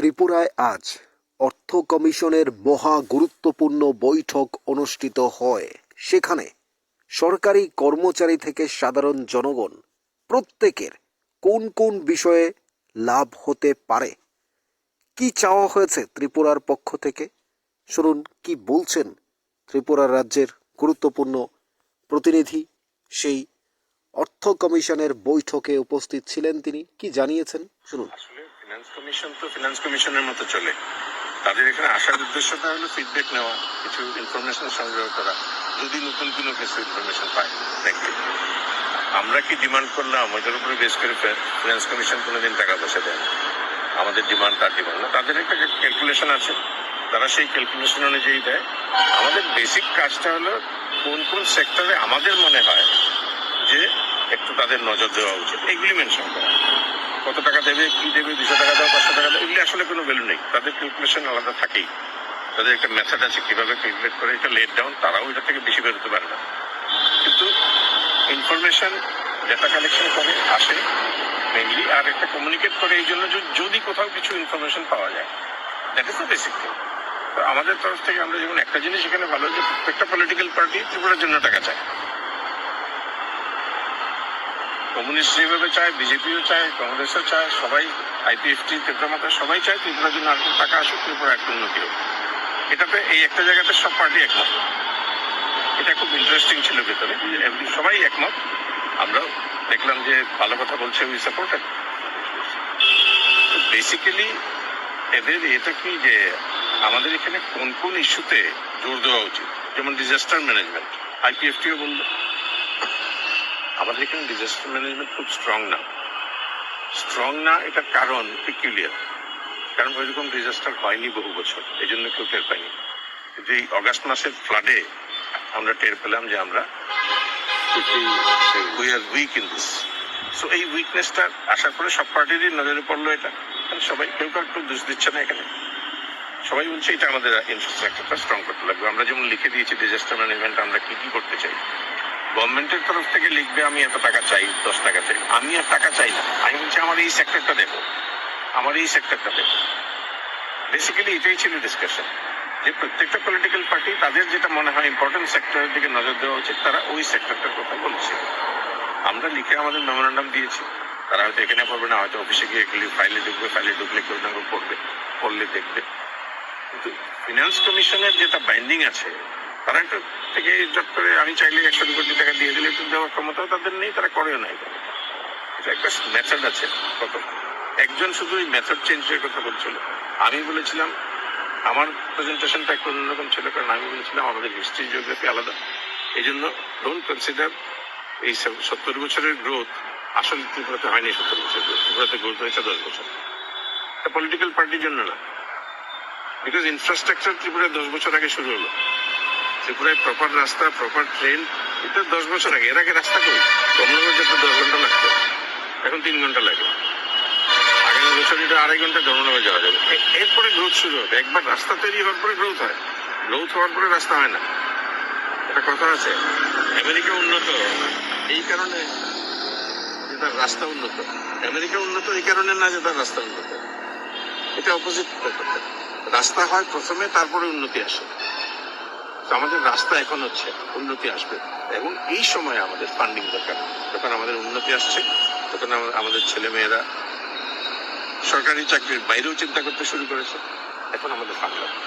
ত্রিপুরায় আজ অর্থ কমিশনের মহা গুরুত্বপূর্ণ বৈঠক অনুষ্ঠিত হয়। সেখানে সরকারি কর্মচারী থেকে সাধারণ জনগণ প্রত্যেকের কোন কোন বিষয়ে লাভ হতে পারে, কি চাওয়া হয়েছে ত্রিপুরার পক্ষ থেকে, শুনুন কি বলছেন ত্রিপুরা রাজ্যের গুরুত্বপূর্ণ প্রতিনিধি। সেই অর্থ কমিশনের বৈঠকে উপস্থিত ছিলেন তিনি, কি জানিয়েছেন শুনুন। আসলে ফিনান্স কমিশন তো ফিনান্স কমিশনের মতো চলে। তাদের এখানে আসার উদ্দেশ্যটা হলো ফিডব্যাক নেওয়া, কিছু ইনফরমেশন সংগ্রহ করা, যদি নতুন কোনো কিছু ইনফরমেশন পায়। আমরা কি ডিমান্ড করলাম ওইটার উপরে বেস করে ফিনান্স কমিশন কোনোদিন টাকা পয়সা দেয় না। আমাদের ডিমান্ড তার ডিমান্ড না, তাদের একটা ক্যালকুলেশন আছে, তারা সেই ক্যালকুলেশন অনুযায়ী দেয়। আমাদের বেসিক কাজটা হলো কোন কোন সেক্টরে আমাদের মনে হয় যে একটু তাদের নজর দেওয়া উচিত, এগুলি মেনশন করা। কত টাকা দেবে, কি দেবে, 200 টাকা দাও, 500 টাকা দাও, এগুলি আসলে কোনো ভ্যালু নেই। তাদের ক্যালকুলেশন আলাদা থাকেই, তাদের একটা মেথড আছে কিভাবে ক্যালকুলেট করে এটা লেট ডাউন, তারাও এটা থেকে বেশি বেরোতে পারে না। কিন্তু ইনফরমেশন ডেটা কালেকশন করে আসে মেইনলি, আর একটা কমিউনিকেট করে এই জন্য যদি কোথাও কিছু ইনফরমেশন পাওয়া যায়, that is the basic thing. তো আমাদের তরফ থেকে আমরা যেমন একটা জিনিস এখানে ভালো, যে প্রত্যেকটা পলিটিক্যাল পার্টি ত্রিপুরার জন্য টাকা চায়। কমিউনিস্ট যেভাবে চায়, বিজেপিও চায়, কংগ্রেসও চায়, সবাই, আইপিএফটি, ত্রিপুরা সবাই চায় ত্রিপুরার জন্য আর টাকা আসুক, ত্রিপুরা একটু উন্নতি হোক। এটাতে এই একটা জায়গাতে সব পার্টি একমত। এটা খুব ইন্টারেস্টিং ছিল ভেতরে, সবাই একমত। আমরাও দেখলাম যে ভালো কথা বলছে, উই সাপোর্ট। বেসিক্যালি এদের এটা কি যে আমাদের এখানে কোন কোন ইস্যুতে জোর দেওয়া উচিত, যেমন ডিজাস্টার ম্যানেজমেন্ট, আইপিএফটিও বললো আমাদের এখানে ডিজাস্টার ম্যানেজমেন্ট খুব স্ট্রং না। এটার কারণ পিকুলিয়ার, কারণ ওইরকম ডিজাস্টার হয়নি বহু বছর, এই জন্য কেউ টের পায়নি। কিন্তু এই অগাস্ট মাসের ফ্লাডে আমরা টের পেলাম যে আমরা we are weak in this. So এই উইকনেসটা আসার পরে সব পার্টিরই নজরে পড়লো এটা। সবাই কেউ কাউ দোষ দিচ্ছে না এখানে, সবাই বলছে এটা আমাদের ইনফ্রাস্ট্রাকচারটা স্ট্রং করতে লাগবে। আমরা যেমন লিখে দিয়েছি ডিজাস্টার ম্যানেজমেন্ট আমরা কি কি করতে চাই। গভর্নমেন্টের তরফ থেকে লিখবে আমি এত টাকা চাই, 10 টাকা চাই, আমি আর টাকা চাই না, আমি বলছি আমার এই সেক্টরটা দেখো, আমার এই সেক্টরটা দেখো। বেসিক্যালি এটাই ছিল ডিসকাশন, যে প্রত্যেকটা পলিটিক্যাল পার্টি তাদের যেটা মনে হয় ইম্পর্টেন্ট সেক্টরের দিকে নজর দেওয়া উচিত, তারা ওই সেক্টরটার কথা বলছে। আমরা লিখে আমাদের মেমোরান্ডাম দিয়েছি, তারা হয়তো এখানে পড়বে না, হয়তো অফিসে গিয়ে ফাইলে ঢুকবে, ফাইলে ঢুকলে কেউ না কেউ পড়বে, পড়লে দেখবে। কিন্তু ফিনান্স কমিশনের যেটা বাইন্ডিং আছে, তারা একটা থেকে জব করে আমি চাইলে 100 কোটি টাকা দিয়ে দিলে একটু দেওয়ার ক্ষমতাও তাদের নেই, তারা করেও নাই। এটা একটা মেথড আছে। কত একজন শুধু এই মেথড চেঞ্জের কথা বলছিল, আমি বলেছিলাম আমার প্রেজেন্টেশনটা একটু অন্যরকম ছিল, কারণ আমি বলেছিলাম আমাদের হিস্ট্রি জিওগ্রাফি আলাদা। এই জন্য ডোন্ট কনসিডার এই 70 বছরের গ্রোথ আসলে ত্রিপুরাতে হয়নি। 70 বছর গ্রোথ ত্রিপুরাতে গ্রোথ হয়েছে 10 বছর। এটা পলিটিক্যাল পার্টির জন্য না, বিকজ ইনফ্রাস্ট্রাকচার ত্রিপুরায় 10 বছর আগে শুরু হলো। ত্রিপুরায় প্রপার রাস্তা, প্রপার ট্রেন, এটা 10 বছর আগে। এর আগে রাস্তা কই? কমলাগঞ্জ যেতে 10 ঘন্টা লাগতো, এখন 3 ঘন্টা লাগে। আগামী বছর এটা 2.5 ঘন্টা ধর্মনগর যাওয়া যাবে। এরপরে গ্রোথ শুরু হবে। একবার রাস্তা তৈরি হওয়ার পরে গ্রোথ হয়, গ্রোথ হওয়ার পরে রাস্তা হয় না। একটা কথা আছে, আমেরিকা উন্নত এই কারণে যে তার রাস্তা উন্নত, আমেরিকা উন্নত এই কারণে না যে তার রাস্তা উন্নত। এটা অপোজিট ব্যাপারটা। রাস্তা হয় প্রথমে, তারপরে উন্নতি আসে। আমাদের রাস্তা এখন হচ্ছে, উন্নতি আসবে, এবং এই সময় আমাদের ফান্ডিং দরকার। যখন আমাদের উন্নতি আসছে, তখন আমাদের ছেলে মেয়েরা সরকারি চাকরির বাইরেও চিন্তা করতে শুরু করেছে। এখন আমাদের ফান্ড লাগবে।